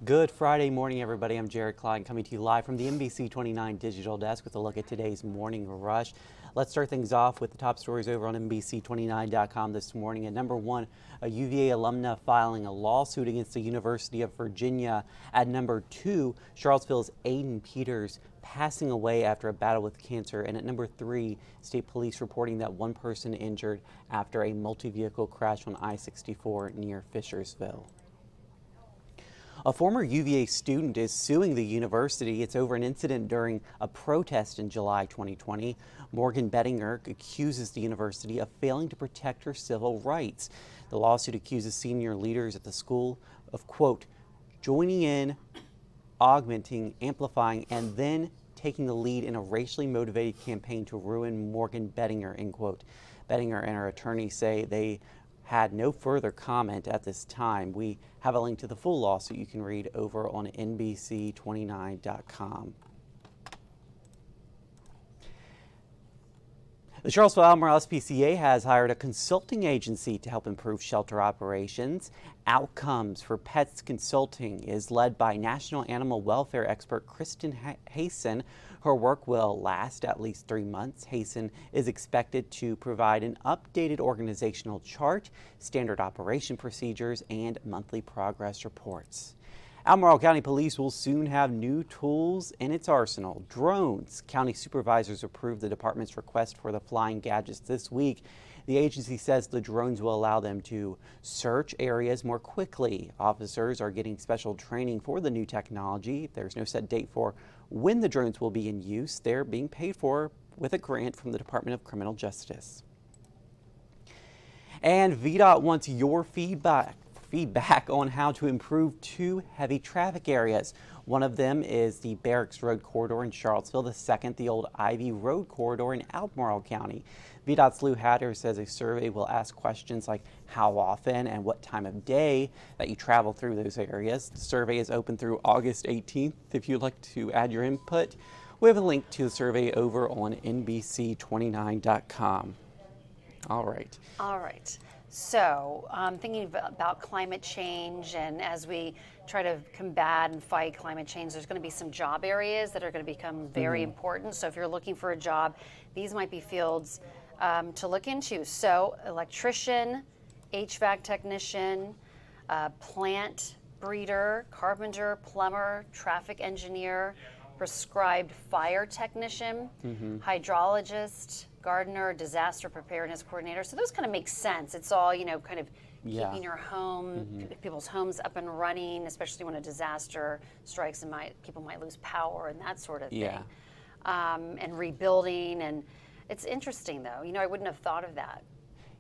Good Friday morning, everybody. I'm Jared Klein coming to you live from the NBC29 Digital Desk with a look at today's morning rush. Let's start things off with the top stories over on NBC29.com this morning. At number one, a UVA alumna filing a lawsuit against the University of Virginia. At number two, Charlottesville's Aiden Peters passing away after a battle with cancer. And at number three, state police reporting that one person injured after a multi-vehicle crash on I-64 near Fishersville. A former UVA student is suing the university. It's over an incident during a protest in July 2020. Morgan Bettinger accuses the university of failing to protect her civil rights. The lawsuit accuses senior leaders at the school of, quote, joining in, augmenting, amplifying, and then taking the lead in a racially motivated campaign to ruin Morgan Bettinger, end quote. Bettinger and her attorney say they had no further comment at this time. We have a link to the full lawsuit you can read over on NBC29.com. The Charlottesville-Albemarle SPCA has hired a consulting agency to help improve shelter operations. Outcomes for Pets Consulting is led by National Animal Welfare expert Kristen Hayson. Her work will last at least 3 months. Hayson is expected to provide an updated organizational chart, standard operation procedures, and monthly progress reports. Albemarle County Police will soon have new tools in its arsenal. Drones. County supervisors approved the department's request for the flying gadgets this week. The agency says the drones will allow them to search areas more quickly. Officers are getting special training for the new technology. There's no set date for when the drones will be in use. They're being paid for with a grant from the Department of Criminal Justice. And VDOT wants your feedback on how to improve two heavy traffic areas. One of them is the Barracks Road corridor in Charlottesville, the second the old Ivy Road corridor in Albemarle County. VDOT's Lou Hatter says a survey will ask questions like how often and what time of day that you travel through those areas. The survey is open through August 18th. If you'd like to add your input, we have a link to the survey over on NBC29.com. All right. So thinking about climate change, and as we try to combat and fight climate change, there's going to be some job areas that are going to become very important. So if you're looking for a job, these might be fields to look into. So electrician, HVAC technician, plant breeder, carpenter, plumber, traffic engineer, prescribed fire technician, hydrologist, gardener, disaster preparedness coordinator. So those kind of make sense. It's all, kind of keeping your home, people's homes up and running, especially when a disaster strikes and people might lose power and that sort of thing. And rebuilding. And it's interesting, though. I wouldn't have thought of that.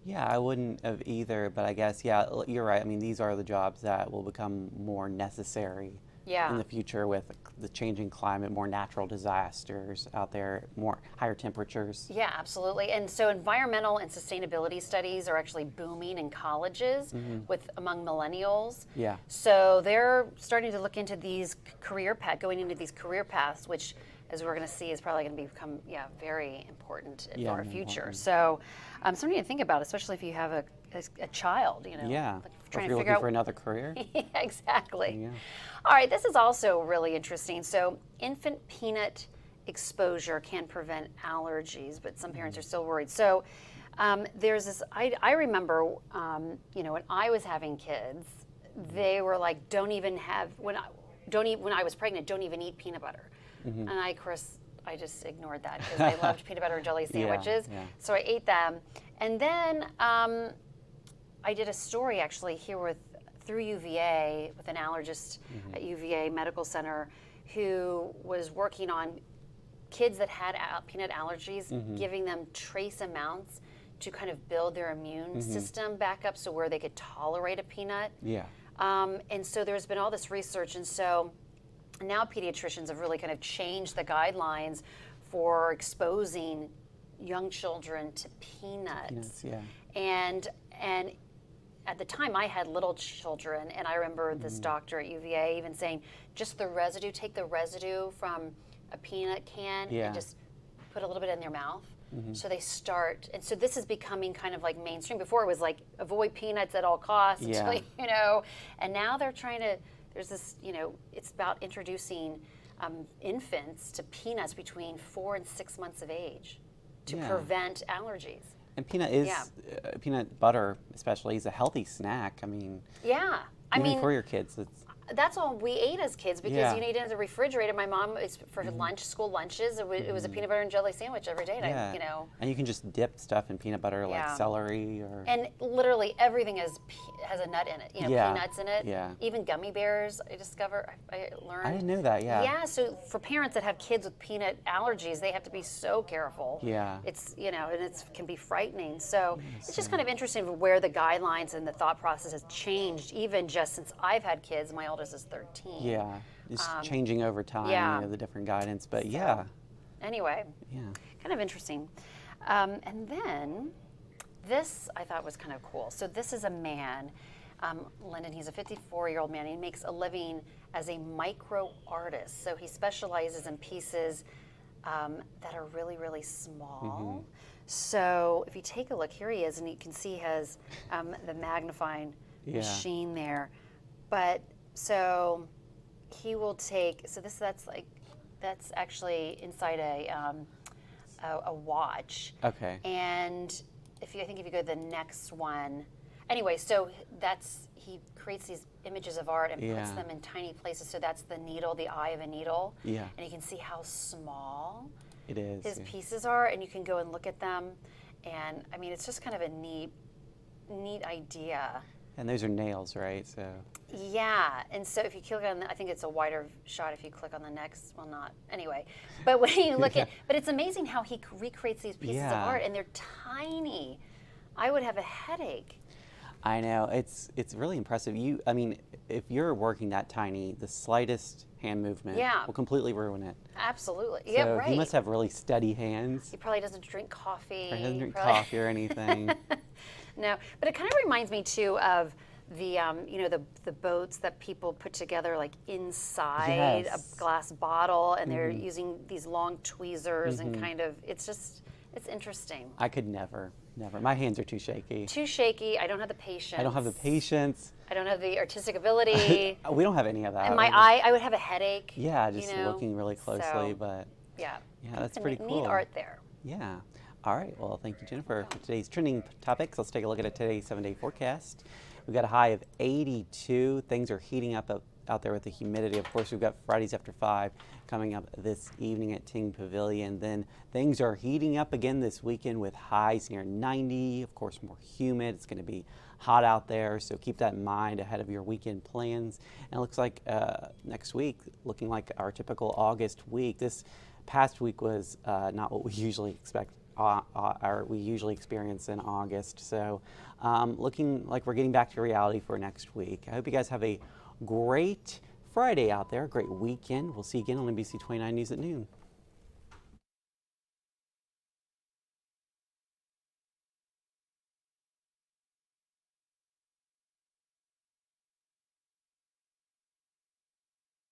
Yeah, I wouldn't have either, but I guess, yeah, you're right. I mean, these are the jobs that will become more necessary in the future with the changing climate, more natural disasters out there, more higher temperatures. Yeah, absolutely. And so environmental and sustainability studies are actually booming in colleges among millennials. Yeah. So they're starting to look into these going into these career paths, which, as we're going to see, is probably going to become very important for our future. So something to think about, especially if you have a child, Yeah. Trying if you're to figure looking out for another career. Yeah, exactly. Yeah. All right, this is also really interesting. So infant peanut exposure can prevent allergies, but some parents are still worried. So there's this, I remember, when I was having kids, they were like, when I was pregnant, don't even eat peanut butter. And of course, I just ignored that because I loved peanut butter and jelly sandwiches. So I ate them. And then I did a story actually here through UVA with an allergist at UVA Medical Center who was working on kids that had peanut allergies, giving them trace amounts to kind of build their immune system back up so where they could tolerate a peanut. Yeah. And so there's been all this research, and so now pediatricians have really kind of changed the guidelines for exposing young children to peanuts. And at the time I had little children, and I remember this doctor at UVA even saying, just the residue, take the residue from a peanut can and just put a little bit in their mouth. So they start, and so this is becoming kind of like mainstream. Before it was like avoid peanuts at all costs, and now they're there's this, it's about introducing infants to peanuts between 4 and 6 months of age to prevent allergies. And peanut butter especially is a healthy snack. I mean, even for your kids, that's all we ate as kids because you didn't have the refrigerator. My mom, for lunch, school lunches, it was a peanut butter and jelly sandwich every day. And and you can just dip stuff in peanut butter, like celery or. And literally everything has a nut in it. Peanuts in it. Yeah. Even gummy bears. I learned. I didn't know that. Yeah. Yeah. So for parents that have kids with peanut allergies, they have to be so careful. Yeah. It's and it can be frightening. So it's just kind of interesting where the guidelines and the thought process has changed, even just since I've had kids. My oldest is 13. Yeah, it's changing over time, the different guidance, but Anyway, kind of interesting. And then this I thought was kind of cool. So this is a man, Lyndon, he's a 54-year-old man. He makes a living as a micro artist. So he specializes in pieces that are really, really small. So if you take a look, here he is, and you can see he has the magnifying machine there. But so he will take, that's actually inside a watch. Okay. And I think if you go to the next one, anyway, so he creates these images of art and puts them in tiny places. So that's the needle, the eye of a needle. Yeah. And you can see how small his pieces are, and you can go and look at them. And I mean, it's just kind of a neat idea. And those are nails, right? So. Yeah, and so if you click on, I think it's a wider shot if you click on the next, well not, anyway. But when you look at, but it's amazing how he recreates these pieces of art, and they're tiny. I would have a headache. I know, it's really impressive. I mean, if you're working that tiny, the slightest hand movement will completely ruin it. Absolutely, So he must have really steady hands. He probably doesn't drink coffee. Or he doesn't drink coffee or anything. No, but it kind of reminds me too of the the boats that people put together like inside a glass bottle, and they're using these long tweezers and kind of it's interesting. I could never. My hands are too shaky. Too shaky. I don't have the patience. I don't have the patience. I don't have the artistic ability. We don't have any of that. And I would have a headache. Yeah, just looking really closely, but yeah, that's pretty cool. Neat art there. Yeah. All right. Well, thank you, Jennifer, for today's trending topics. Let's take a look at today's 7-day forecast. We've got a high of 82. Things are heating up out there with the humidity. Of course, we've got Fridays After 5 coming up this evening at Ting Pavilion. Then things are heating up again this weekend with highs near 90. Of course, more humid. It's going to be hot out there, so keep that in mind ahead of your weekend plans. And it looks like next week, looking like our typical August week. This past week was not what we usually expect. We usually experience in August. So looking like we're getting back to reality for next week. I hope you guys have a great Friday out there, a great weekend. We'll see you again on NBC29 News at noon.